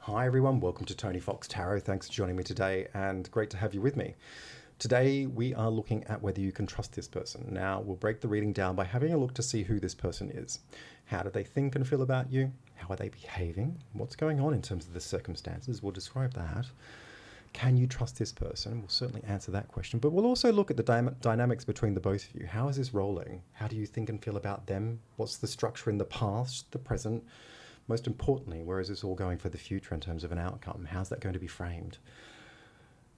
Hi everyone, welcome to Tony Fox Tarot. Thanks for joining me today and great to have you with me. Today we are looking at whether you can trust this person. Now we'll break the reading down by having a look to see who this person is. How do they think and feel about you? How are they behaving? What's going on in terms of the circumstances? We'll describe that. Can you trust this person? We'll certainly answer that question, but we'll also look at the dynamics between the both of you. How is this rolling? How do you think and feel about them? What's the structure in the past, the present? Most importantly, where is this all going for the future in terms of an outcome? How's that going to be framed?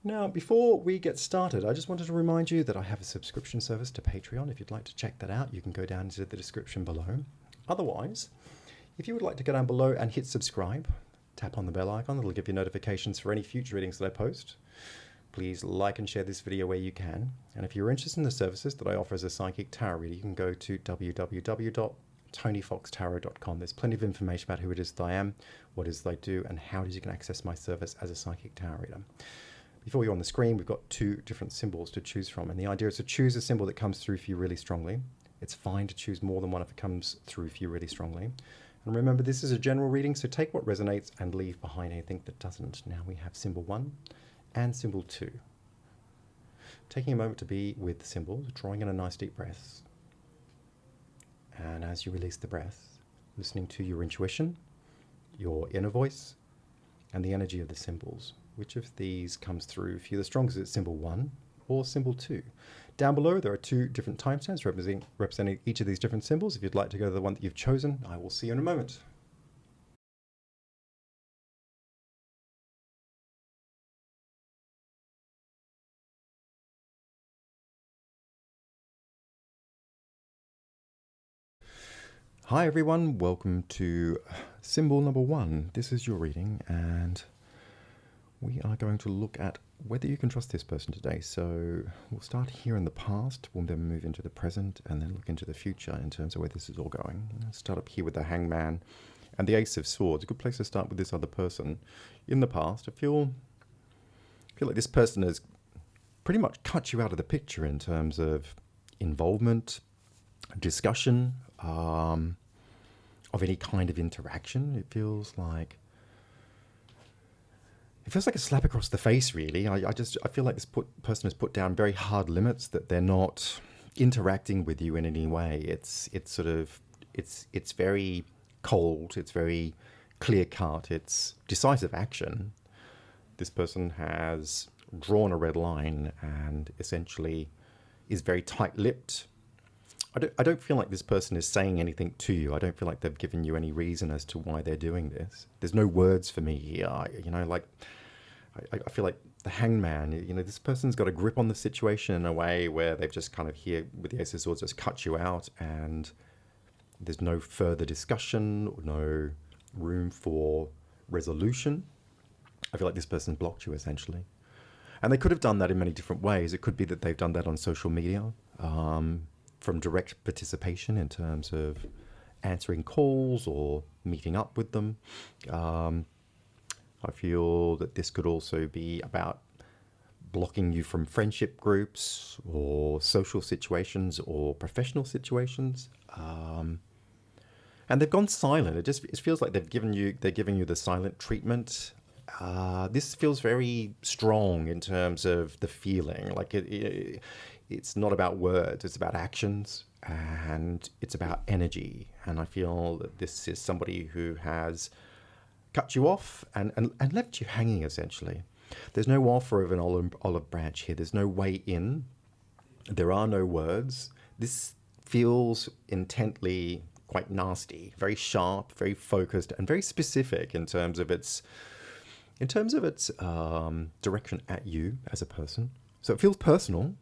Now, before we get started, I just wanted to remind you that I have a subscription service to Patreon. If you'd like to check that out, you can go down into the description below. Otherwise, if you would like to go down below and hit subscribe, tap on the bell icon. It'll give you notifications for any future readings that I post. Please like and share this video where you can. And if you're interested in the services that I offer as a psychic tarot reader, you can go to www.tonyfoxtarot.com. There's plenty of information about who it is that I am, what it is that I do, and how it is you can access my service as a psychic tarot reader. Before you're on the screen, we've got two different symbols to choose from, and the idea is to choose a symbol that comes through for you really strongly. It's fine to choose more than one if it comes through for you really strongly. And remember, this is a general reading, so take what resonates and leave behind anything that doesn't. Now we have symbol 1 and symbol 2. Taking a moment to be with the symbols, drawing in a nice deep breath. And as you release the breath, listening to your intuition, your inner voice, and the energy of the symbols. Which of these comes through for you the strongest? Is it symbol 1 or symbol 2? Down below, there are two different timestamps representing each of these different symbols. If you'd like to go to the one that you've chosen, I will see you in a moment. Hi everyone, welcome to symbol number 1. This is your reading, and we are going to look at whether you can trust this person today. So we'll start here in the past, we'll then move into the present, and then look into the future in terms of where this is all going. I'll start up here with the Hangman and the Ace of Swords. A good place to start with this other person. In the past, I feel like this person has pretty much cut you out of the picture in terms of involvement, discussion, of any kind of interaction. It feels like a slap across the face, really. I feel like this person has put down very hard limits, that they're not interacting with you in any way. It's very cold. It's very clear cut. It's decisive action. This person has drawn a red line and essentially is very tight-lipped. I don't feel like this person is saying anything to you. I don't feel like they've given you any reason as to why they're doing this. There's no words for me here. I feel like the Hangman, this person's got a grip on the situation in a way where they've just kind of here with the Ace of Swords just cut you out, and there's no further discussion or no room for resolution. I feel like this person blocked you essentially. And they could have done that in many different ways. It could be that they've done that on social media, from direct participation in terms of answering calls or meeting up with them. I feel that this could also be about blocking you from friendship groups or social situations or professional situations. And they've gone silent. It feels like they're giving you the silent treatment. This feels very strong in terms of the feeling. Like it's not about words, it's about actions, and it's about energy. And I feel that this is somebody who has cut you off and left you hanging, essentially. There's no offer of an olive branch here. There's no way in. There are no words. This feels intently quite nasty, very sharp, very focused, and very specific in terms of its direction at you as a person. So it feels personal.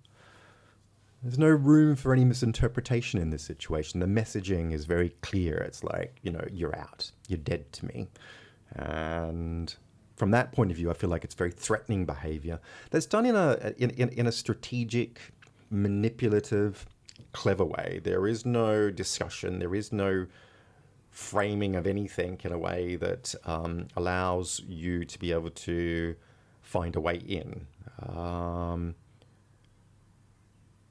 There's no room for any misinterpretation in this situation. The messaging is very clear. It's like, you're out. You're dead to me. And from that point of view, I feel like it's very threatening behavior that's done in a strategic, manipulative, clever way. There is no discussion. There is no framing of anything in a way that allows you to be able to find a way in.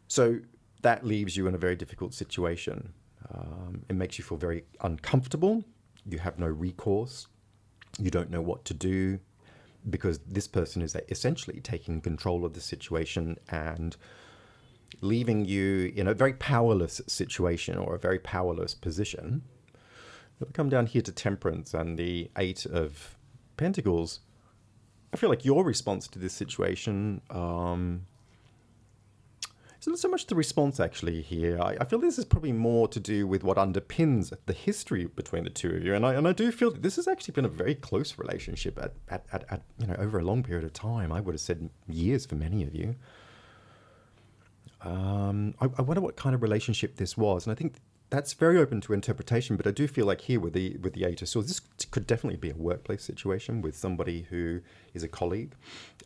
So that leaves you in a very difficult situation. It makes you feel very uncomfortable. You have no recourse. You don't know what to do because this person is essentially taking control of the situation and leaving you in a very powerless situation or a very powerless position. If we come down here to Temperance and the Eight of Pentacles, I feel like your response to this situation, it's not so much the response actually here. I feel this is probably more to do with what underpins the history between the two of you. And I do feel that this has actually been a very close relationship at over a long period of time. I would have said years for many of you. I wonder what kind of relationship this was, and I think that's very open to interpretation. But I do feel like here with the Eight of Swords, this could definitely be a workplace situation with somebody who is a colleague,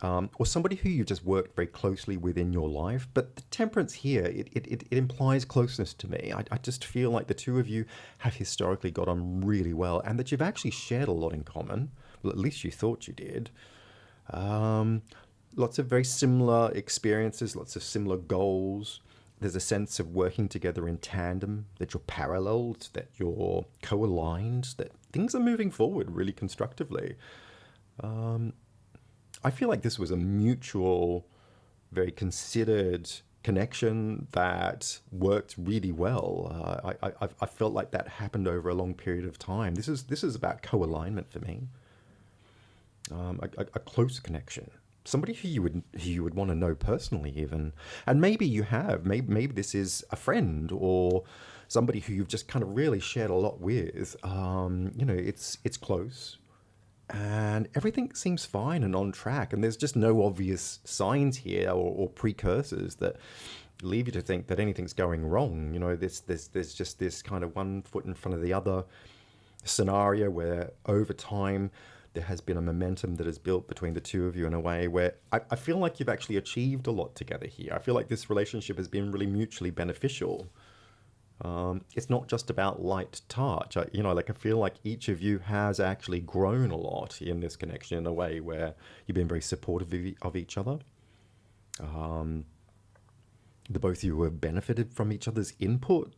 or somebody who you just worked very closely with in your life. But the Temperance here, it implies closeness to me. I just feel like the two of you have historically got on really well, and that you've actually shared a lot in common. Well, at least you thought you did. Lots of very similar experiences, lots of similar goals. There's a sense of working together in tandem, that you're paralleled, that you're co-aligned, that things are moving forward really constructively. I feel like this was a mutual, very considered connection that worked really well. I felt like that happened over a long period of time. This is about co-alignment for me, a close connection. Somebody who you would want to know personally, even, and maybe you have. Maybe this is a friend or somebody who you've just kind of really shared a lot with. It's close, and everything seems fine and on track. And there's just no obvious signs here or precursors that leave you to think that anything's going wrong. There's just this kind of one foot in front of the other scenario where over time there has been a momentum that is built between the two of you in a way where I feel like you've actually achieved a lot together here. I feel like this relationship has been really mutually beneficial. It's not just about light touch. I feel like each of you has actually grown a lot in this connection in a way where you've been very supportive of each other. The both of you have benefited from each other's input.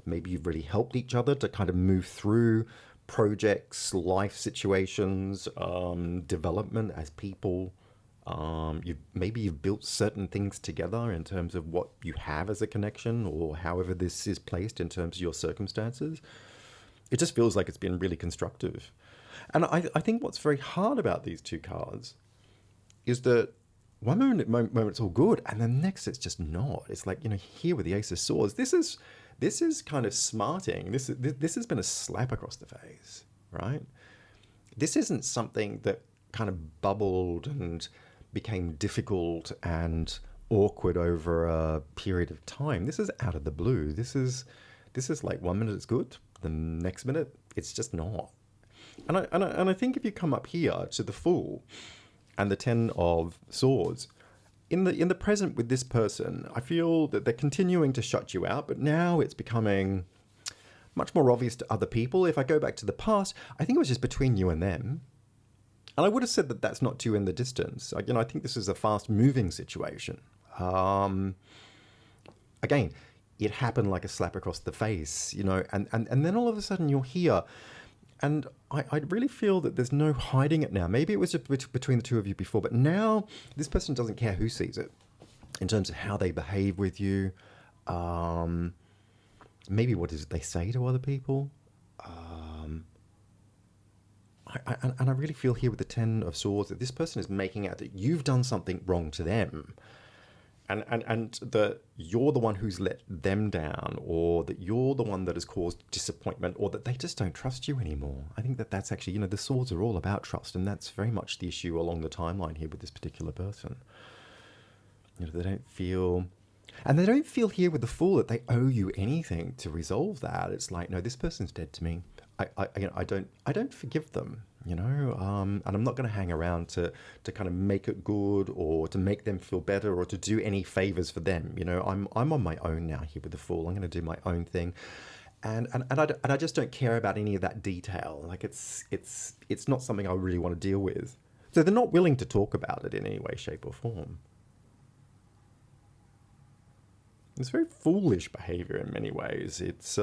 Maybe you've really helped each other to kind of move through projects, life situations, development as people. You've built certain things together in terms of what you have as a connection, or however this is placed in terms of your circumstances. It just feels like it's been really constructive. And I think what's very hard about these two cards is that one moment it's all good, and the next it's just not. It's like, here with the Ace of Swords, this is kind of smarting. This has been a slap across the face, right? This isn't something that kind of bubbled and became difficult and awkward over a period of time. This is out of the blue. This is like 1 minute it's good, the next minute it's just not. And I think if you come up here to the Fool and the Ten of Swords, in the present with this person, I feel that they're continuing to shut you out, but now it's becoming much more obvious to other people. If I go back to the past, I think it was just between you and them. And I would have said that that's not too in the distance. I think this is a fast-moving situation. Again, it happened like a slap across the face, and then all of a sudden you're here. And I really feel that there's no hiding it now. Maybe it was just between the two of you before, but now this person doesn't care who sees it in terms of how they behave with you. Maybe what is it they say to other people. And I really feel here with the Ten of Swords that this person is making out that you've done something wrong to them. And that you're the one who's let them down, or that you're the one that has caused disappointment, or that they just don't trust you anymore. I think that's actually, the swords are all about trust, and that's very much the issue along the timeline here with this particular person. They don't feel here with the Fool that they owe you anything to resolve that. It's like, no, this person's dead to me. I don't forgive them. And I'm not going to hang around to kind of make it good, or to make them feel better, or to do any favors for them. I'm on my own now here with the Fool. I'm going to do my own thing, and I just don't care about any of that detail. Like it's not something I really want to deal with. So they're not willing to talk about it in any way, shape, or form. It's very foolish behavior in many ways. It's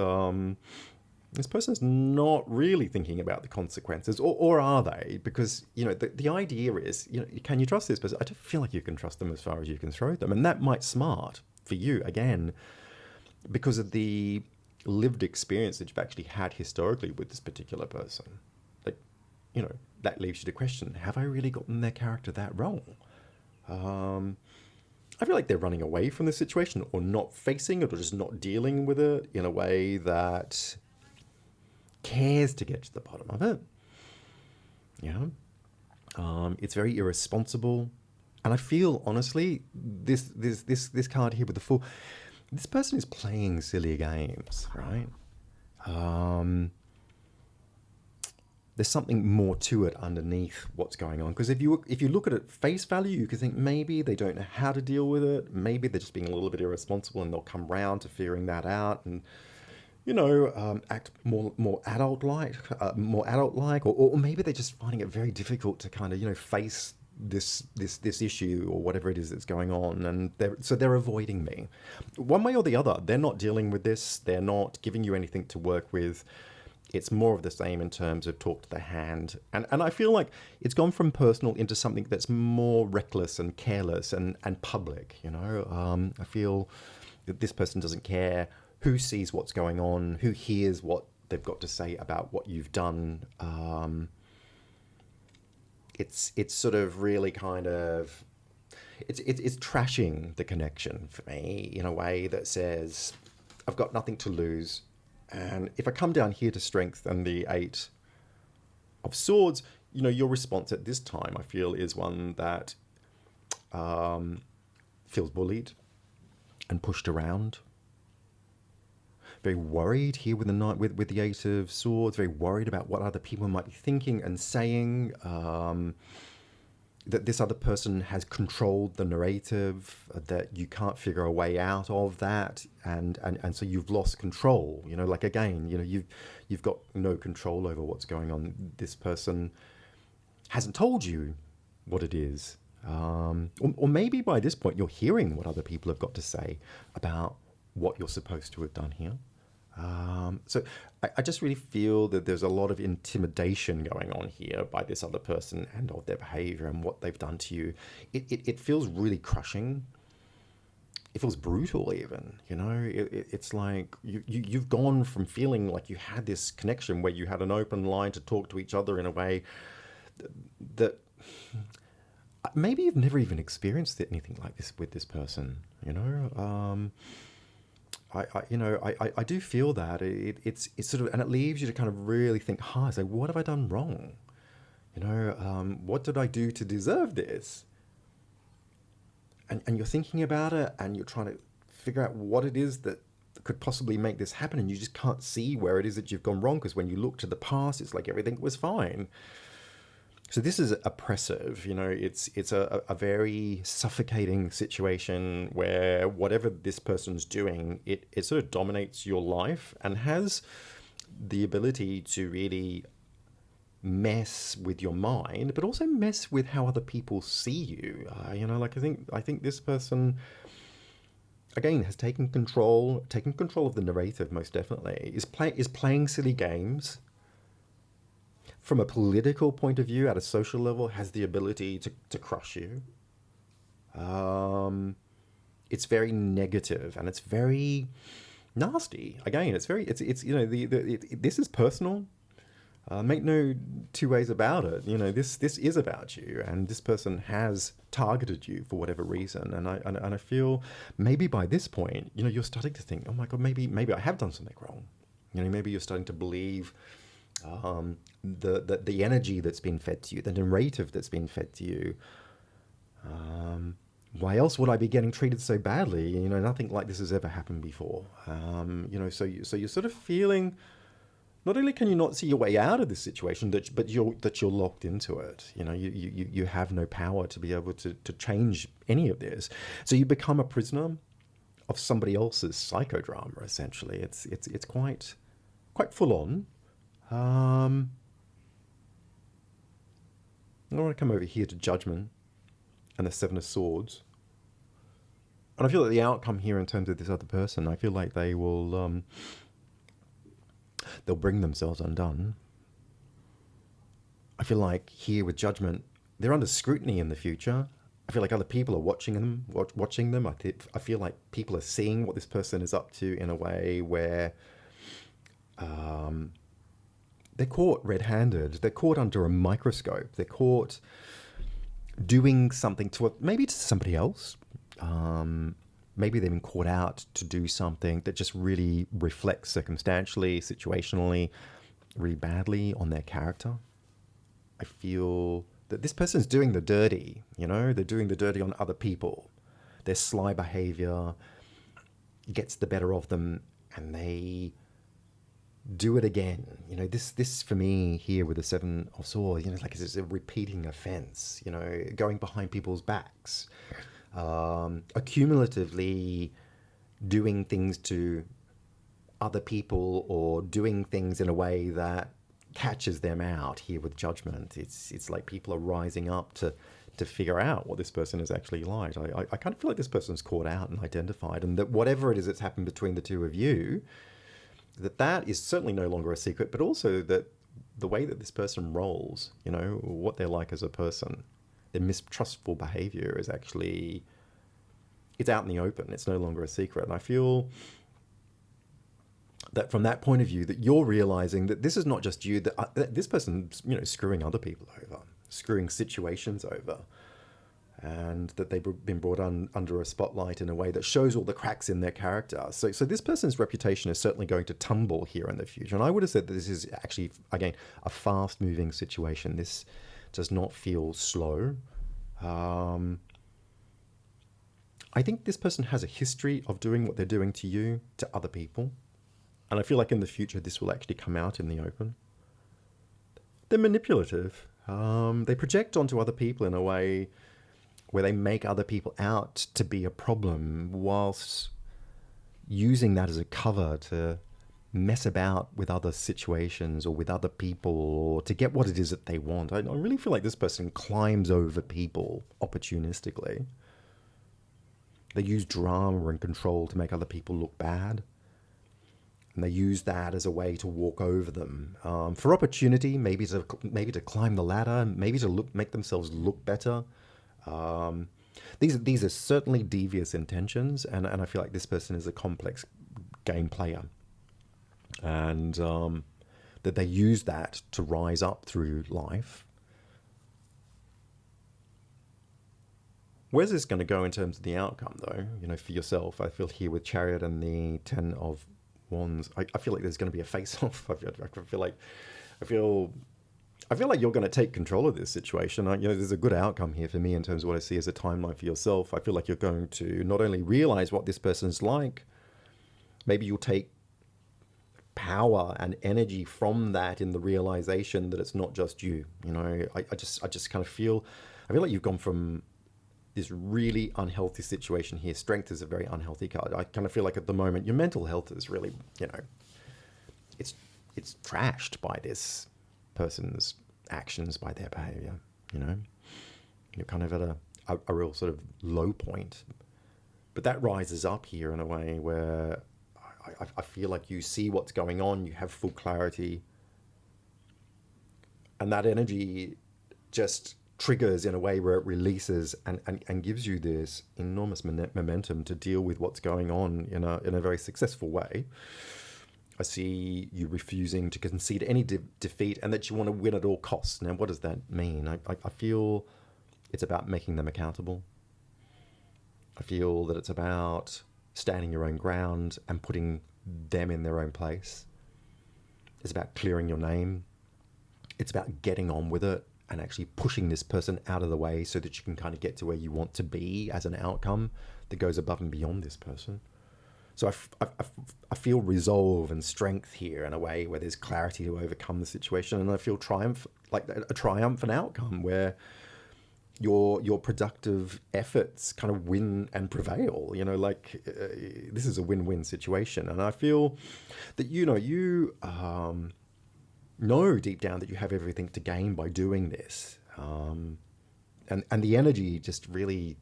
this person's not really thinking about the consequences, or are they? Because, the idea is, can you trust this person? I don't feel like you can trust them as far as you can throw them. And that might smart for you, again, because of the lived experience that you've actually had historically with this particular person. Like, that leaves you to question, have I really gotten their character that wrong? I feel like they're running away from the situation, or not facing it, or just not dealing with it in a way that cares to get to the bottom of it. It's very irresponsible. And I feel, honestly, this card here with the Fool, this person is playing silly games, right? There's something more to it underneath what's going on. Because if you look at it face value, you could think maybe they don't know how to deal with it. Maybe they're just being a little bit irresponsible, and they'll come round to figuring that out, and act more adult-like, or maybe they're just finding it very difficult to kind of face this issue or whatever it is that's going on, and they're avoiding me. One way or the other, they're not dealing with this. They're not giving you anything to work with. It's more of the same in terms of talk to the hand. And I feel like it's gone from personal into something that's more reckless and careless and public, I feel that this person doesn't care who sees what's going on, who hears what they've got to say about what you've done. It's sort of really kind of, it's trashing the connection for me in a way that says, I've got nothing to lose. And if I come down here to strength and the 8 of Swords, your response at this time, I feel, is one that feels bullied and pushed around. Very worried here with the Knight, with the 8 of Swords. Very worried about what other people might be thinking and saying. That this other person has controlled the narrative, that you can't figure a way out of that, and so you've lost control. Like, again, you've got no control over what's going on. This person hasn't told you what it is, or maybe by this point you're hearing what other people have got to say about what you're supposed to have done here. So I just really feel that there's a lot of intimidation going on here by this other person and of their behavior and what they've done to you. It feels really crushing. It feels brutal even, it's like you've gone from feeling like you had this connection where you had an open line to talk to each other in a way that maybe you've never even experienced anything like this with this person, I do feel that it's sort of, and it leaves you to kind of really think hard. So what have I done wrong? What did I do to deserve this? And you're thinking about it, and you're trying to figure out what it is that could possibly make this happen, and you just can't see where it is that you've gone wrong, because when you look to the past, it's like everything was fine. So this is oppressive, it's a very suffocating situation where whatever this person's doing, it sort of dominates your life and has the ability to really mess with your mind, but also mess with how other people see you. Like I think this person, again, has taken control of the narrative, most definitely, is playing silly games. From a political point of view, at a social level, has the ability to crush you. It's very negative, and it's very nasty. Again, it's this is personal. Make no two ways about it. This is about you, and this person has targeted you for whatever reason. And I feel maybe by this point, you're starting to think, oh my God, maybe I have done something wrong. Maybe you're starting to believe the energy that's been fed to you, the narrative that's been fed to you. Why else would I be getting treated so badly? Nothing like this has ever happened before. So you're sort of feeling, not only can you not see your way out of this situation, but you're locked into it. You have no power to be able to change any of this. So you become a prisoner of somebody else's psychodrama. Essentially, it's quite full on. I want to come over here to Judgment and the 7 of Swords. And I feel that the outcome here in terms of this other person, I feel like they will they'll bring themselves undone. I feel like here with judgment, they're under scrutiny in the future. I feel like other people are watching them. I feel like people are seeing what this person is up to in a way where they're caught red-handed. They're caught under a microscope. They're caught doing something maybe to somebody else. Maybe they've been caught out to do something that just really reflects circumstantially, situationally, really badly on their character. I feel that this person's doing the dirty, they're doing the dirty on other people. Their sly behavior gets the better of them and they do it again. This for me here with the Seven of Swords, it's a repeating offense, going behind people's backs, accumulatively doing things to other people or doing things in a way that catches them out here with judgment. It's like people are rising up to figure out what this person is actually like. I kind of feel like this person's caught out and identified, and that whatever it is that's happened between the two of you, that is certainly no longer a secret, but also that the way that this person rolls, what they're like as a person, their mistrustful behavior is actually, it's out in the open. It's no longer a secret. And I feel that from that point of view, that you're realizing that this is not just you, that this person's, screwing other people over, screwing situations over, and that they've been brought under a spotlight in a way that shows all the cracks in their character. So this person's reputation is certainly going to tumble here in the future. And I would have said that this is actually, again, a fast-moving situation. This does not feel slow. I think this person has a history of doing what they're doing to you, to other people. And I feel like in the future, this will actually come out in the open. They're manipulative. They project onto other people in a way where they make other people out to be a problem, whilst using that as a cover to mess about with other situations or with other people, or to get what it is that they want. I really feel like this person climbs over people opportunistically. They use drama and control to make other people look bad. And they use that as a way to walk over them for opportunity, maybe to climb the ladder, maybe to make themselves look better. These are certainly devious intentions, and I feel like this person is a complex game player, and that they use that to rise up through life. Where's this going to go in terms of the outcome, though? For yourself, I feel here with Chariot and the Ten of Wands, I feel like there's going to be a face-off. I feel like you're going to take control of this situation. There's a good outcome here for me in terms of what I see as a timeline for yourself. I feel like you're going to not only realize what this person's like, maybe you'll take power and energy from that in the realization that it's not just you. I just kind of feel like you've gone from this really unhealthy situation here. Strength is a very unhealthy card. I kind of feel like at the moment your mental health is really, it's trashed by this person's actions, by their behavior. You're kind of at a real sort of low point, but that rises up here in a way where I feel like you see what's going on, you have full clarity, and that energy just triggers in a way where it releases and gives you this enormous momentum to deal with what's going on in a very successful way. I see you refusing to concede any defeat, and that you want to win at all costs. Now, what does that mean? I feel it's about making them accountable. I feel that it's about standing your own ground and putting them in their own place. It's about clearing your name. It's about getting on with it and actually pushing this person out of the way so that you can kind of get to where you want to be as an outcome that goes above and beyond this person. So I feel resolve and strength here in a way where there's clarity to overcome the situation, and I feel triumph, like a triumphant outcome where your productive efforts kind of win and prevail. This is a win-win situation, and I feel that you know deep down that you have everything to gain by doing this, and the energy just really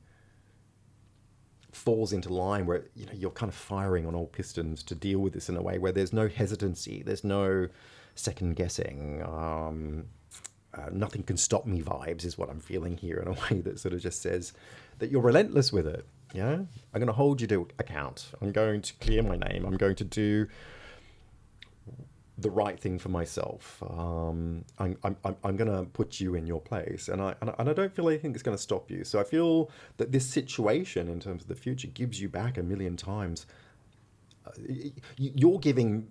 falls into line where you're kind of firing on all pistons to deal with this in a way where there's no hesitancy, there's no second guessing. Nothing can stop me vibes is what I'm feeling here, in a way that sort of just says that you're relentless with it. I'm going to hold you to account. I'm going to clear my name. I'm going to do the right thing for myself. I'm going to put you in your place, and I don't feel anything that's going to stop you. So I feel that this situation, in terms of the future, gives you back a million times. You're giving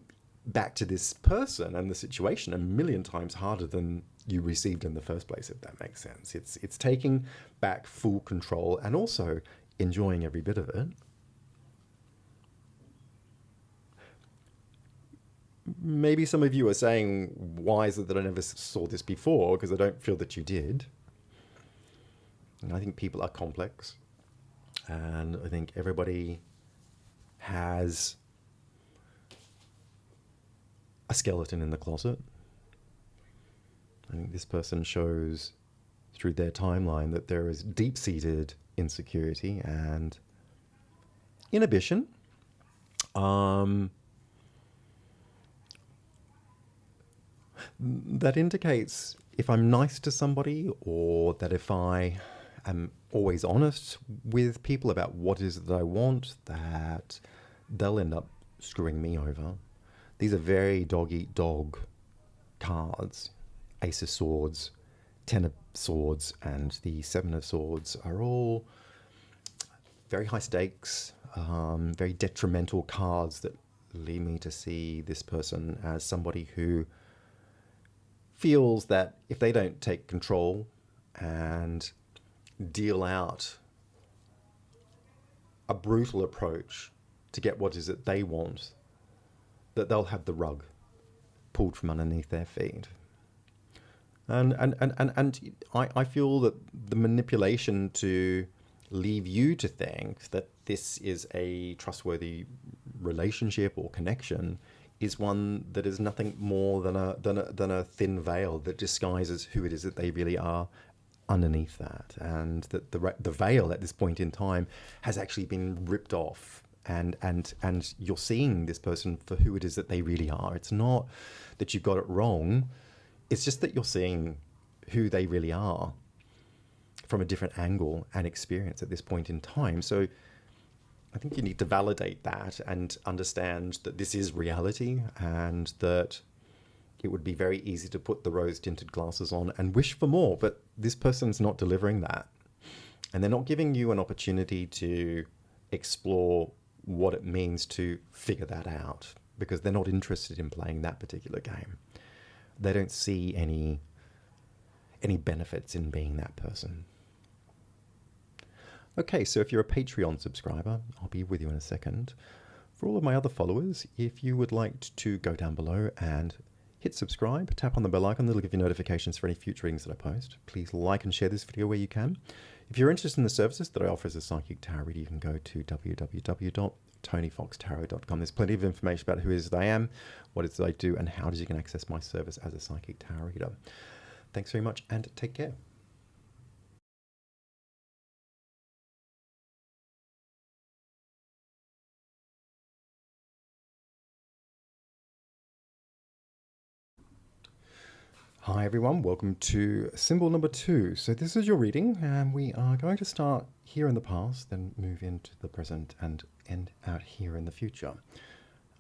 back to this person and the situation a million times harder than you received in the first place, if that makes sense. It's taking back full control and also enjoying every bit of it. Maybe some of you are saying, why is it that I never saw this before? Because I don't feel that you did. And I think people are complex. And I think everybody has a skeleton in the closet. I think this person shows through their timeline that there is deep-seated insecurity and inhibition. That indicates if I'm nice to somebody, or that if I am always honest with people about what it is that I want, that they'll end up screwing me over. These are very dog-eat-dog cards. Ace of Swords, Ten of Swords, and the Seven of Swords are all very high stakes, very detrimental cards that lead me to see this person as somebody who feels that if they don't take control and deal out a brutal approach to get what is it they want, that they'll have the rug pulled from underneath their feet. And I feel that the manipulation to leave you to think that this is a trustworthy relationship or connection is one that is nothing more than a thin veil that disguises who it is that they really are underneath that, and that the veil at this point in time has actually been ripped off, and you're seeing this person for who it is that they really are. It's not that you've got it wrong, it's just that you're seeing who they really are from a different angle and experience at this point in time. So I think you need to validate that and understand that this is reality, and that it would be very easy to put the rose-tinted glasses on and wish for more, but this person's not delivering that. And they're not giving you an opportunity to explore what it means to figure that out, because they're not interested in playing that particular game. They don't see any benefits in being that person. Okay, so if you're a Patreon subscriber, I'll be with you in a second. For all of my other followers, if you would like to go down below and hit subscribe, tap on the bell icon, that'll give you notifications for any future readings that I post. Please like and share this video where you can. If you're interested in the services that I offer as a psychic tarot reader, you can go to www.tonyfoxtarot.com. There's plenty of information about who it is that I am, what it is that I do, and how it is you can access my service as a psychic tarot reader. Thanks very much, and take care. Hi everyone, welcome to symbol number 2. So this is your reading, and we are going to start here in the past, then move into the present and end out here in the future.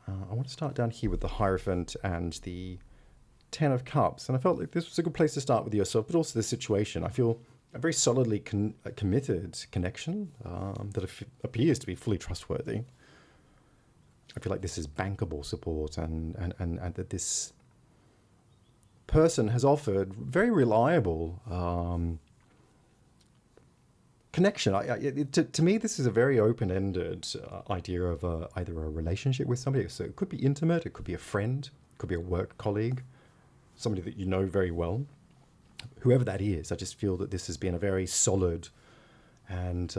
I want to start down here with the Hierophant and the Ten of Cups, and I felt like this was a good place to start with yourself, but also the situation. I feel a very solidly committed connection that appears to be fully trustworthy. I feel like this is bankable support, and that this person has offered very reliable connection. To me, this is a very open-ended idea of either a relationship with somebody. So it could be intimate, it could be a friend, it could be a work colleague, somebody that you know very well. Whoever that is, I just feel that this has been a very solid and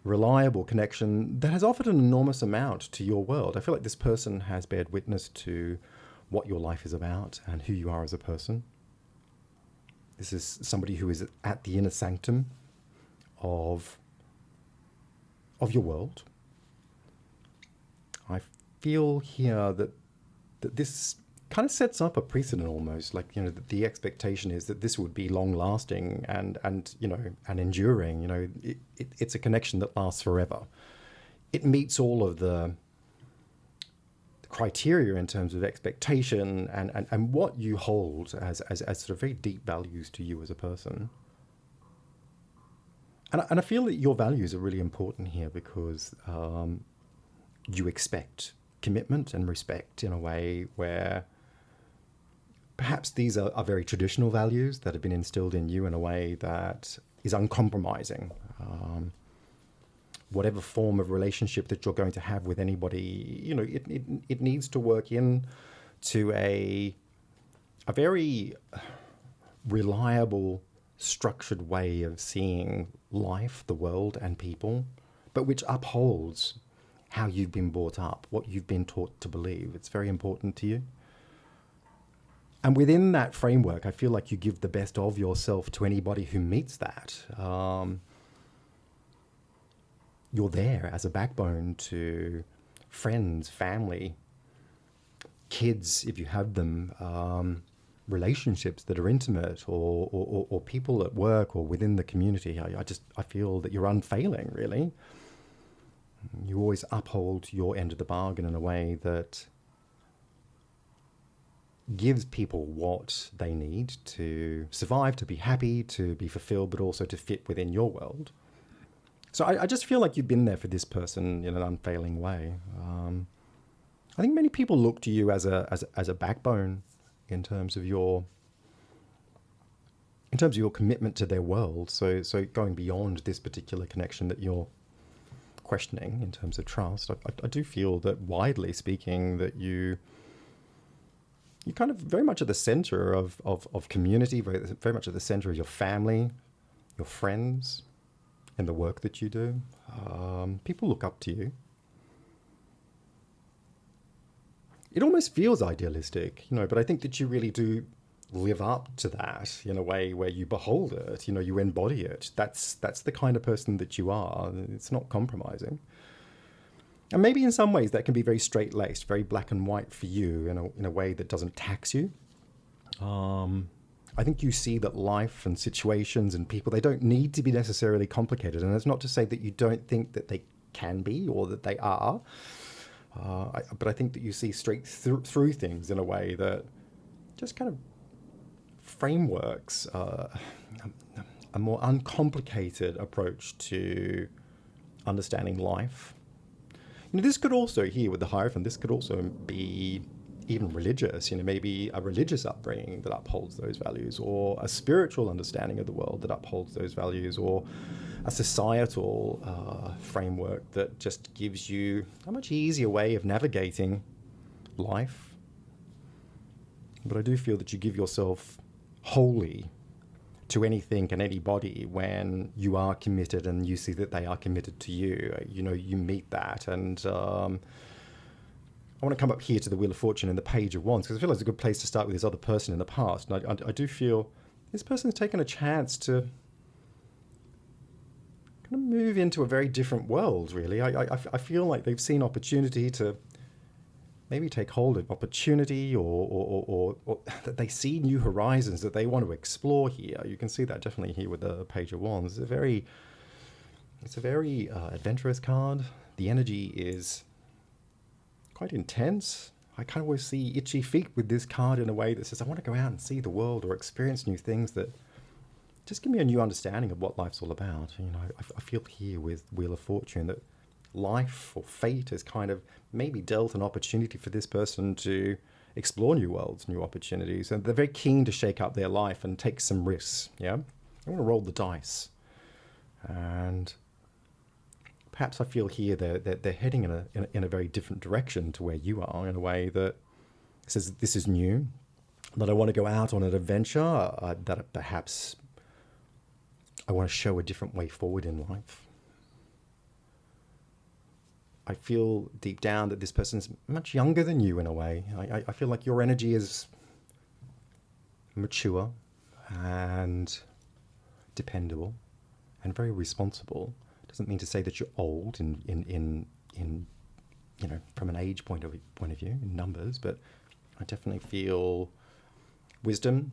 reliable connection that has offered an enormous amount to your world. I feel like this person has bared witness to what your life is about and who you are as a person. This is somebody who is at the inner sanctum of your world. I feel here that this kind of sets up a precedent almost, like, you know, that the expectation is that this would be long lasting and you know, and enduring. You know, it's a connection that lasts forever. It meets all of the criteria in terms of expectation and what you hold as sort of very deep values to you as a person. And I feel that your values are really important here because you expect commitment and respect in a way where perhaps these are very traditional values that have been instilled in you in a way that is uncompromising. Whatever form of relationship that you're going to have with anybody, you know, it needs to work in to a very reliable, structured way of seeing life, the world, and people, but which upholds how you've been brought up, what you've been taught to believe. It's very important to you. And within that framework, I feel like you give the best of yourself to anybody who meets that. You're there as a backbone to friends, family, kids, if you have them, relationships that are intimate, or people at work or within the community. I feel that you're unfailing, really. You always uphold your end of the bargain in a way that gives people what they need to survive, to be happy, to be fulfilled, but also to fit within your world. So I just feel like you've been there for this person in an unfailing way. I think many people look to you as a backbone in terms of your commitment to their world. So going beyond this particular connection that you're questioning in terms of trust, I do feel that, widely speaking, that you're kind of very much at the center of community, very much at the center of your family, your friends, and the work that you do. People look up to you. It almost feels idealistic, you know, but I think that you really do live up to that in a way where you behold it, you know, you embody it. That's the kind of person that you are. It's not compromising. And maybe in some ways that can be very straight-laced, very black and white for you in a way that doesn't tax you. I think you see that life and situations and people, they don't need to be necessarily complicated. And that's not to say that you don't think that they can be or that they are. But I think that you see straight through things in a way that just kind of frameworks a more uncomplicated approach to understanding life. You know, this could also, here with the Hierophant, this could also be even religious, you know, maybe a religious upbringing that upholds those values, or a spiritual understanding of the world that upholds those values, or a societal framework that just gives you a much easier way of navigating life. But I do feel that you give yourself wholly to anything and anybody when you are committed and you see that they are committed to you. You know, you meet that. And I want to come up here to the Wheel of Fortune and the Page of Wands, because I feel like it's a good place to start with this other person in the past. And I do feel this person's taken a chance to kind of move into a very different world, really. I feel like they've seen opportunity to maybe take hold of opportunity, or that they see new horizons that they want to explore here. You can see that definitely here with the Page of Wands. It's a very adventurous card. The energy is quite intense. I kind of always see itchy feet with this card in a way that says, I want to go out and see the world or experience new things that just give me a new understanding of what life's all about. You know, I feel here with Wheel of Fortune that life or fate has kind of maybe dealt an opportunity for this person to explore new worlds, new opportunities, and they're very keen to shake up their life and take some risks. Yeah, I want to roll the dice, and perhaps I feel here they're heading in a very different direction to where you are, in a way that says this is new, that I want to go out on an adventure, that perhaps I want to show a different way forward in life. I feel deep down that this person's much younger than you in a way. I feel like your energy is mature and dependable and very responsible. Doesn't mean to say that you're old in from an age point of view, in numbers, but I definitely feel wisdom,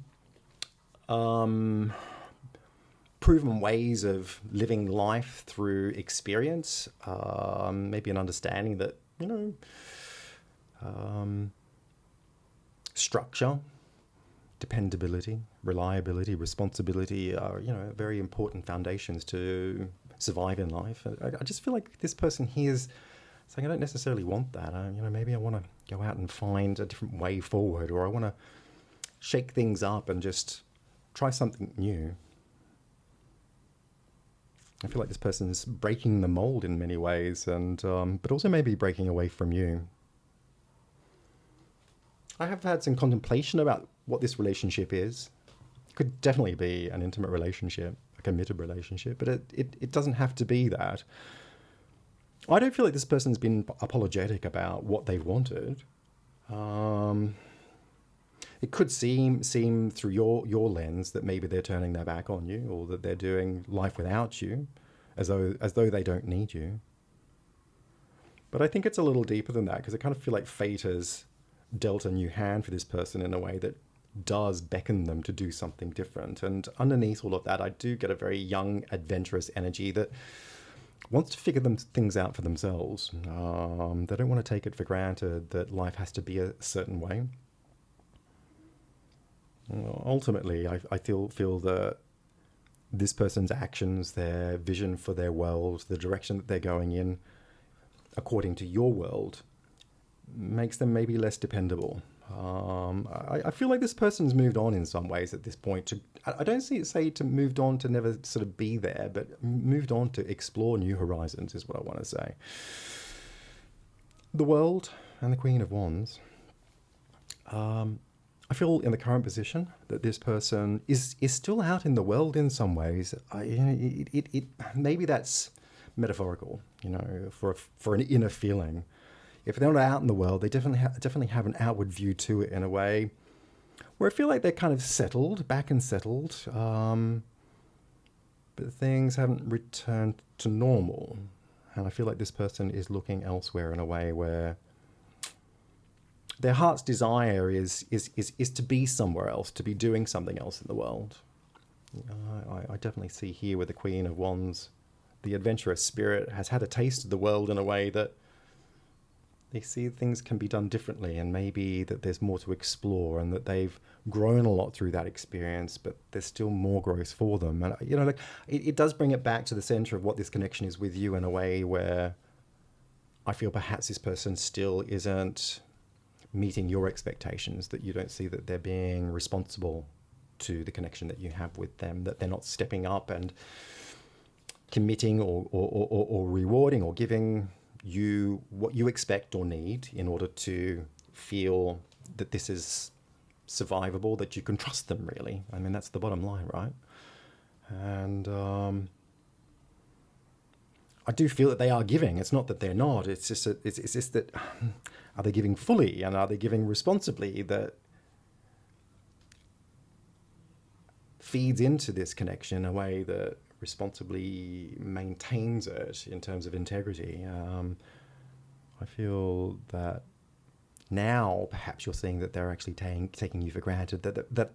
proven ways of living life through experience, maybe an understanding that, structure, dependability, reliability, responsibility are, very important foundations to survive in life. I just feel like this person here is saying, I don't necessarily want that. Maybe I want to go out and find a different way forward, or I want to shake things up and just try something new. I feel like this person's breaking the mold in many ways, and but also maybe breaking away from you. I have had some contemplation about what this relationship is. It could definitely be an intimate relationship, a committed relationship, but it doesn't have to be that. I don't feel like this person's been apologetic about what they've wanted. It could seem through your lens that maybe they're turning their back on you, or that they're doing life without you, as though they don't need you. But I think it's a little deeper than that, because I kind of feel like fate has dealt a new hand for this person in a way that does beckon them to do something different. And underneath all of that, I do get a very young, adventurous energy that wants to figure things out for themselves. They don't want to take it for granted that life has to be a certain way. Ultimately, I feel that this person's actions, their vision for their world, the direction that they're going in, according to your world, makes them maybe less dependable. I feel like this person's moved on in some ways at this point. I don't say to moved on to never sort of be there, but moved on to explore new horizons is what I want to say. The World and the Queen of Wands. I feel in the current position that this person is still out in the world in some ways. Maybe that's metaphorical, for an inner feeling. If they're not out in the world, they definitely have an outward view to it in a way where I feel like they're kind of settled, back and settled, but things haven't returned to normal. And I feel like this person is looking elsewhere in a way where their heart's desire is to be somewhere else, to be doing something else in the world. I definitely see here with the Queen of Wands, the adventurous spirit has had a taste of the world in a way that they see things can be done differently, and maybe that there's more to explore, and that they've grown a lot through that experience, but there's still more growth for them. And it does bring it back to the center of what this connection is with you in a way where I feel perhaps this person still isn't meeting your expectations, that you don't see that they're being responsible to the connection that you have with them, that they're not stepping up and committing or rewarding or giving you what you expect or need in order to feel that this is survivable, that you can trust them, really. I mean, that's the bottom line, right? And I do feel that they are giving. It's not that they're not. It's just that are they giving fully, and are they giving responsibly, that feeds into this connection in a way that responsibly maintains it in terms of integrity. I feel that now perhaps you're seeing that they're actually taking you for granted,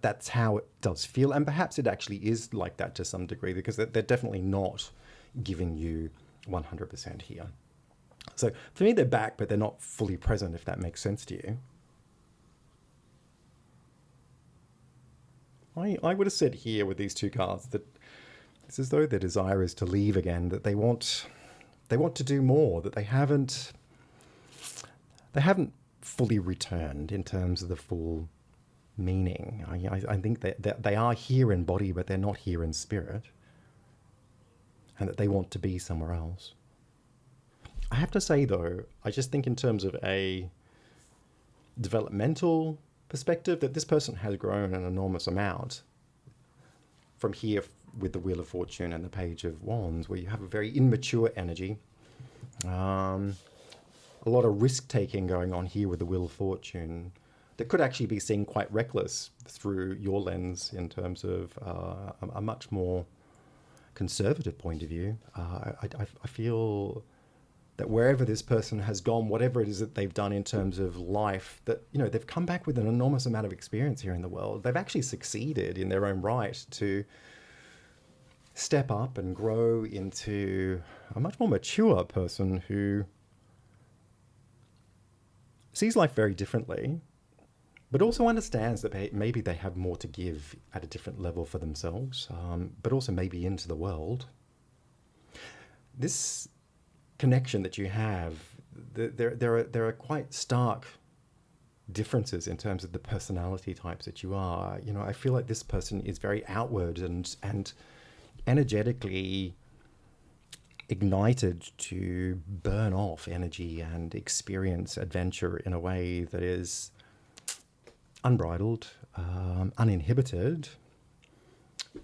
that's how it does feel, and perhaps it actually is like that to some degree, because they're definitely not giving you 100% here. So for me, they're back, but they're not fully present, if that makes sense to you. I would have said here with these two cards that it's as though their desire is to leave again, that they want to do more, that they haven't fully returned in terms of the full meaning. I think that they are here in body, but they're not here in spirit, and that they want to be somewhere else. I have to say, though, I just think in terms of a developmental perspective, that this person has grown an enormous amount from here with the Wheel of Fortune and the Page of Wands, where you have a very immature energy, a lot of risk-taking going on here with the Wheel of Fortune that could actually be seen quite reckless through your lens in terms of a much more conservative point of view, I feel that wherever this person has gone, whatever it is that they've done in terms of life, that, you know, they've come back with an enormous amount of experience here in the world. They've actually succeeded in their own right to step up and grow into a much more mature person who sees life very differently, but also understands that maybe they have more to give at a different level for themselves, but also maybe into the world. This connection that you have, there are quite stark differences in terms of the personality types that you are. You know, I feel like this person is very outward and energetically ignited to burn off energy and experience adventure in a way that is unbridled, uninhibited.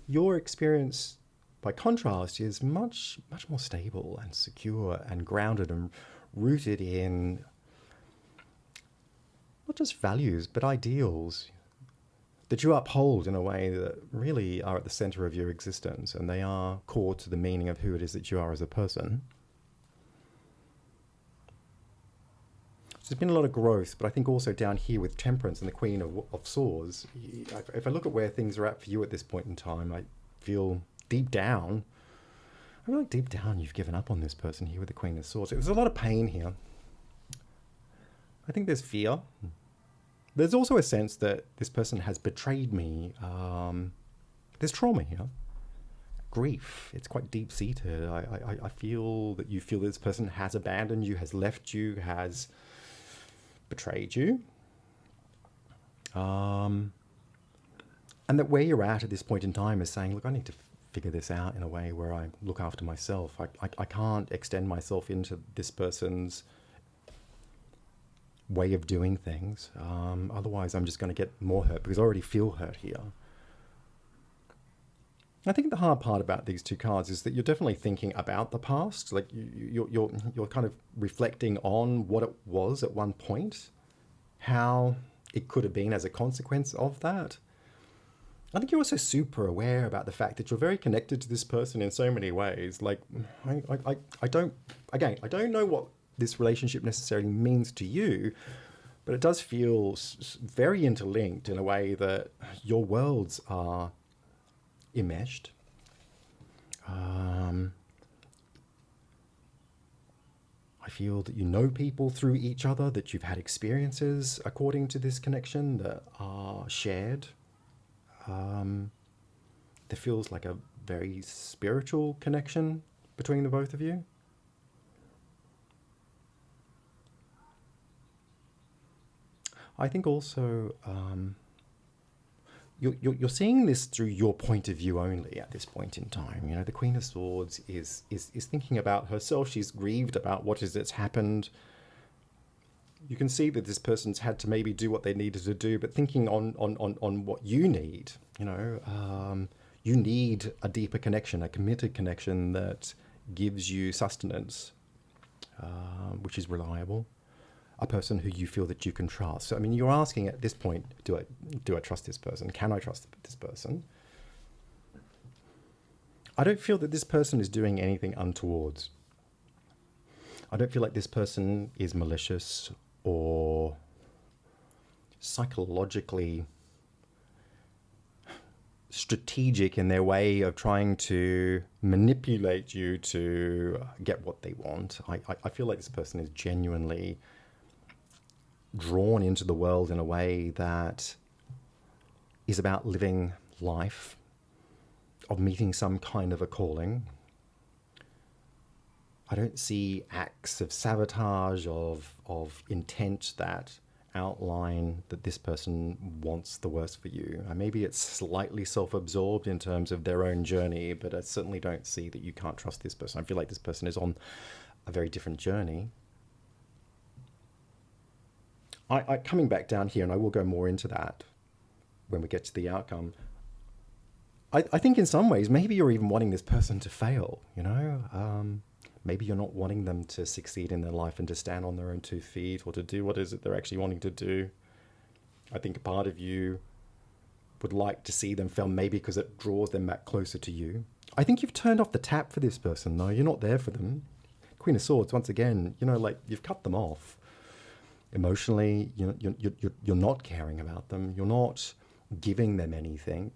Your experience, by contrast, is much more stable and secure and grounded and rooted in not just values, but ideals that you uphold in a way that really are at the center of your existence, and they are core to the meaning of who it is that you are as a person. So there's been a lot of growth, but I think also down here with Temperance and the Queen of Swords, if I look at where things are at for you at this point in time, I feel deep down, you've given up on this person here with the Queen of Swords. There's a lot of pain here. I think there's fear. There's also a sense that this person has betrayed me. There's trauma here. Grief. It's quite deep-seated. I feel that you feel this person has abandoned you, has left you, has betrayed you. And that where you're at this point in time is saying, look, I need to figure this out in a way where I look after myself. I can't extend myself into this person's way of doing things. Otherwise, I'm just going to get more hurt because I already feel hurt here. I think the hard part about these two cards is that you're definitely thinking about the past. Like you're kind of reflecting on what it was at one point, how it could have been as a consequence of that. I think you're also super aware about the fact that you're very connected to this person in so many ways. Like, I don't know what this relationship necessarily means to you, but it does feel very interlinked in a way that your worlds are enmeshed. I feel that you know people through each other, that you've had experiences according to this connection that are shared. There feels like a very spiritual connection between the both of you. I think also you're seeing this through your point of view only at this point in time. You know, the Queen of Swords is thinking about herself. She's grieved about what is that's happened. You can see that this person's had to maybe do what they needed to do, but thinking on what you need. You know, you need a deeper connection, a committed connection that gives you sustenance, which is reliable. A person who you feel that you can trust. So, I mean, you're asking at this point, do I trust this person? Can I trust this person? I don't feel that this person is doing anything untoward. I don't feel like this person is malicious or psychologically strategic in their way of trying to manipulate you to get what they want. I feel like this person is genuinely drawn into the world in a way that is about living life, of meeting some kind of a calling. I don't see acts of sabotage, of intent that outline that this person wants the worst for you. Maybe it's slightly self-absorbed in terms of their own journey, but I certainly don't see that you can't trust this person. I feel like this person is on a very different journey. Coming back down here, and I will go more into that when we get to the outcome, I think in some ways, maybe you're even wanting this person to fail, you know? Maybe you're not wanting them to succeed in their life and to stand on their own 2 feet or to do what is it they're actually wanting to do. I think a part of you would like to see them fail, maybe because it draws them back closer to you. I think you've turned off the tap for this person, though. You're not there for them. Queen of Swords, once again, like you've cut them off. Emotionally, you're not caring about them. You're not giving them anything.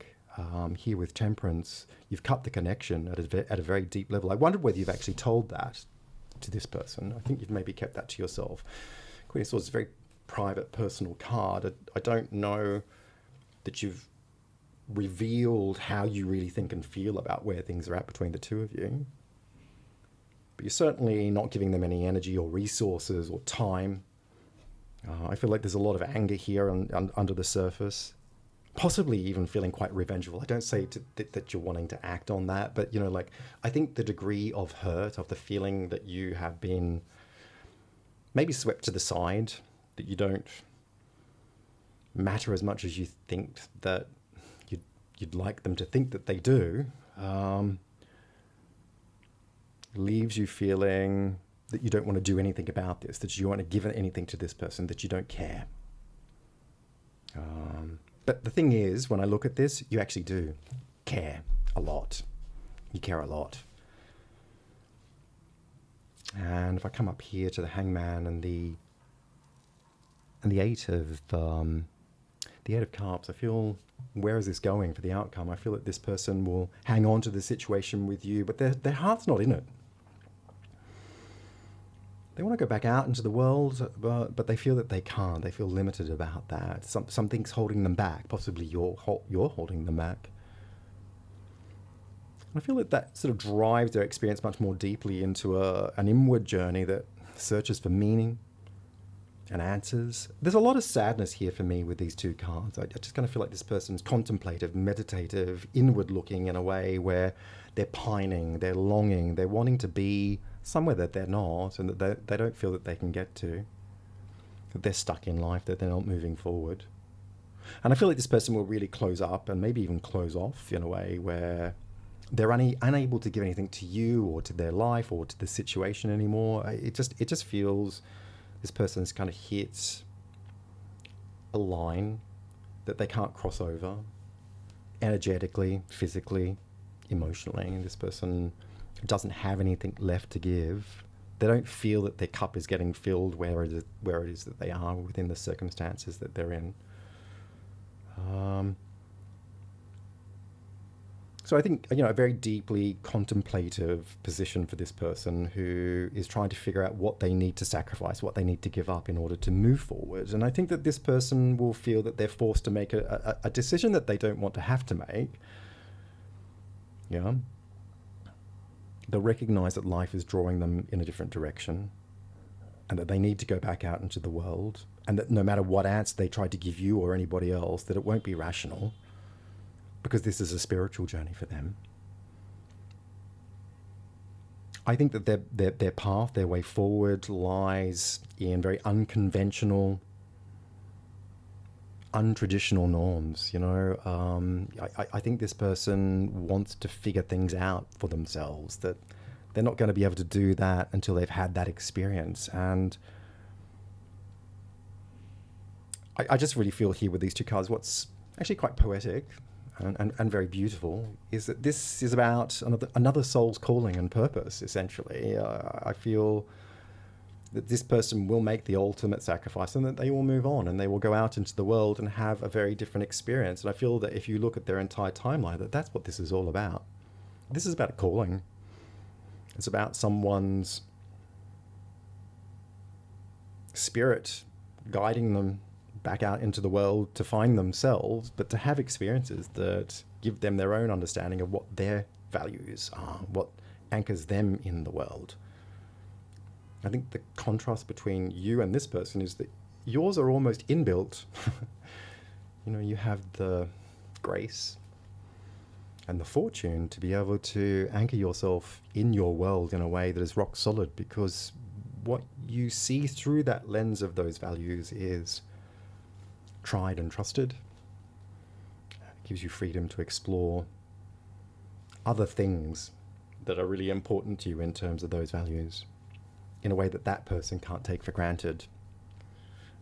Here with Temperance, you've cut the connection at a very deep level. I wondered whether you've actually told that to this person. I think you've maybe kept that to yourself. Queen of Swords is a very private, personal card. I don't know that you've revealed how you really think and feel about where things are at between the two of you. But you're certainly not giving them any energy or resources or time. I feel like there's a lot of anger here under the surface. Possibly even feeling quite revengeful. I don't say that you're wanting to act on that, but I think the degree of hurt, of the feeling that you have been maybe swept to the side, that you don't matter as much as you think that you'd like them to think that they do, leaves you feeling that you don't want to do anything about this, that you want to give anything to this person, that you don't care. But the thing is, when I look at this, you actually do care a lot. You care a lot. And if I come up here to the Hangman and the Eight of Cups, I feel, where is this going for the outcome? I feel that this person will hang on to the situation with you, but their heart's not in it. They want to go back out into the world, but they feel that they can't. They feel limited about that. Something's holding them back. Possibly you're holding them back. I feel that sort of drives their experience much more deeply into an inward journey that searches for meaning and answers. There's a lot of sadness here for me with these two cards. I just kind of feel like this person's contemplative, meditative, inward-looking in a way where they're pining, they're longing, they're wanting to be somewhere that they're not, and that they don't feel that they can get to. That they're stuck in life, that they're not moving forward. And I feel like this person will really close up and maybe even close off in a way where they're unable to give anything to you or to their life or to the situation anymore. It just feels this person's kind of hit a line that they can't cross over energetically, physically, emotionally. This person doesn't have anything left to give. They don't feel that their cup is getting filled where it is that they are within the circumstances that they're in. So I think, a very deeply contemplative position for this person who is trying to figure out what they need to sacrifice, what they need to give up in order to move forward. And I think that this person will feel that they're forced to make a decision that they don't want to have to make. Yeah. They'll recognize that life is drawing them in a different direction and that they need to go back out into the world, and that no matter what answer they try to give you or anybody else, that it won't be rational, because this is a spiritual journey for them. I think that their path, their way forward lies in very unconventional, untraditional norms. I think this person wants to figure things out for themselves, that they're not going to be able to do that until they've had that experience. And I just really feel here with these two cards, what's actually quite poetic and very beautiful is that this is about another soul's calling and purpose, essentially. I feel that this person will make the ultimate sacrifice and that they will move on and they will go out into the world and have a very different experience. And I feel that if you look at their entire timeline, that's what this is all about. This is about a calling. It's about someone's spirit guiding them back out into the world to find themselves, but to have experiences that give them their own understanding of what their values are, what anchors them in the world. I think the contrast between you and this person is that yours are almost inbuilt. You have the grace and the fortune to be able to anchor yourself in your world in a way that is rock solid, because what you see through that lens of those values is tried and trusted. It gives you freedom to explore other things that are really important to you in terms of those values in a way that person can't take for granted.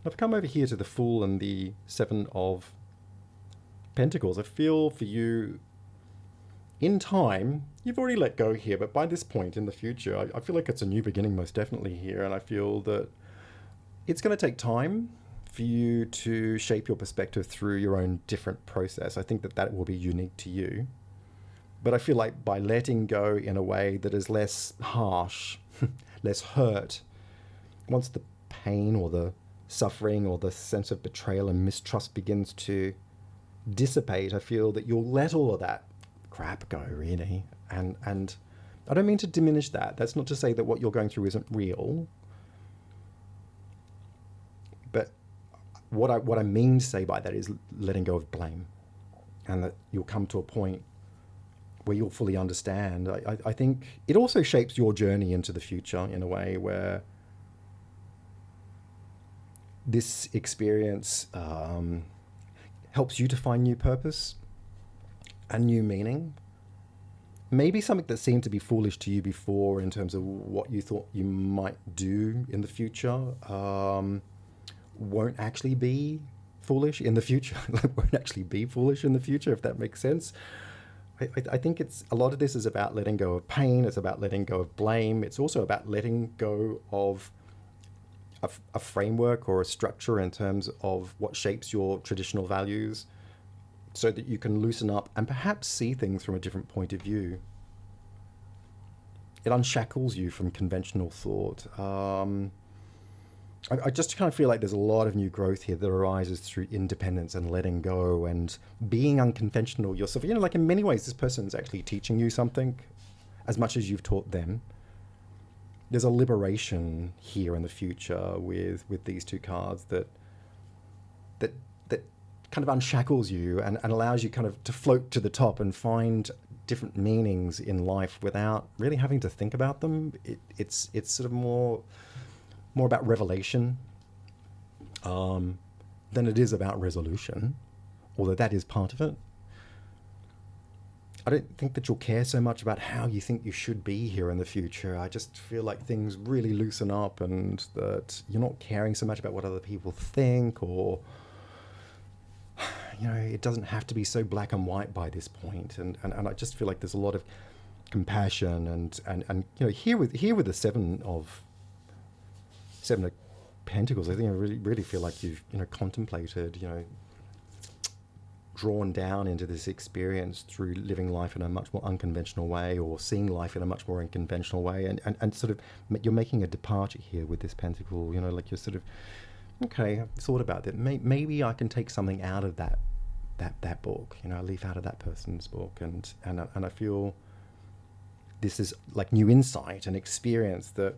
I've come over here to the Fool and the Seven of Pentacles. I feel for you, in time, you've already let go here, but by this point in the future, I feel like it's a new beginning most definitely here. And I feel that it's going to take time for you to shape your perspective through your own different process. I think that that will be unique to you. But I feel like by letting go in a way that is less harsh, less hurt, once the pain or the suffering or the sense of betrayal and mistrust begins to dissipate, I feel that you'll let all of that crap go, really. And I don't mean to diminish that. That's not to say that what you're going through isn't real. But what I mean to say by that is letting go of blame, and that you'll come to a point where you'll fully understand. I think it also shapes your journey into the future in a way where this experience helps you to find new purpose and new meaning. Maybe something that seemed to be foolish to you before in terms of what you thought you might do in the future won't actually be foolish in the future. Won't actually be foolish in the future, if that makes sense. I think it's a lot of this is about letting go of pain. It's about letting go of blame. It's also about letting go of a framework or a structure in terms of what shapes your traditional values, so that you can loosen up and perhaps see things from a different point of view. It unshackles you from conventional thought. I just kind of feel like there's a lot of new growth here that arises through independence and letting go and being unconventional yourself. You know, like in many ways, this person's actually teaching you something as much as you've taught them. There's a liberation here in the future with these two cards that kind of unshackles you and allows you kind of to float to the top and find different meanings in life without really having to think about them. It's sort of more about revelation than it is about resolution, although that is part of it. I don't think that you'll care so much about how you think you should be here in the future. I just feel like things really loosen up and that you're not caring so much about what other people think, or, you know, it doesn't have to be so black and white by this point. And I just feel like there's a lot of compassion and you know, here with the Seven of Pentacles, I think I really feel like you've, you know, contemplated, you know, drawn down into this experience through living life in a much more unconventional way, or seeing life in a much more unconventional way, and sort of you're making a departure here with this Pentacle. You know, like you're sort of, okay, I've thought about that. Maybe I can take something out of that book. You know, a leaf out of that person's book, and I feel this is like new insight and experience that.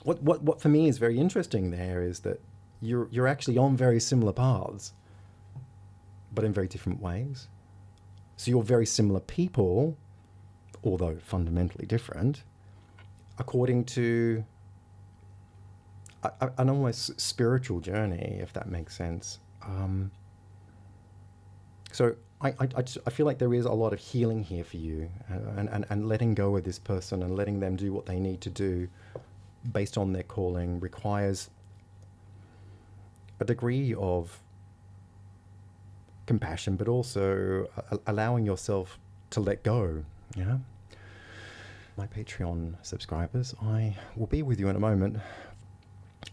What for me is very interesting there is that you're actually on very similar paths, but in very different ways. So you're very similar people, although fundamentally different, according to an almost spiritual journey, if that makes sense. So I feel like there is a lot of healing here for you, and letting go of this person and letting them do what they need to do based on their calling requires a degree of compassion, but also allowing yourself to let go. Yeah. My Patreon subscribers, I will be with you in a moment.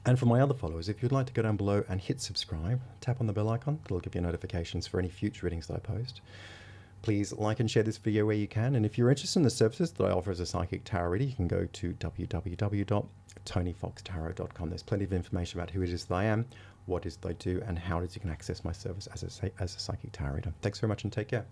And for my other followers, if you'd like to go down below and hit subscribe, tap on the bell icon. It'll give you notifications for any future readings that I post. Please like and share this video where you can. And if you're interested in the services that I offer as a psychic tarot reader, you can go to www.tonyfoxtarot.com. There's plenty of information about who it is that I am, what it is that I do, and how it is you can access my service as a psychic tarot reader. Thanks very much and take care.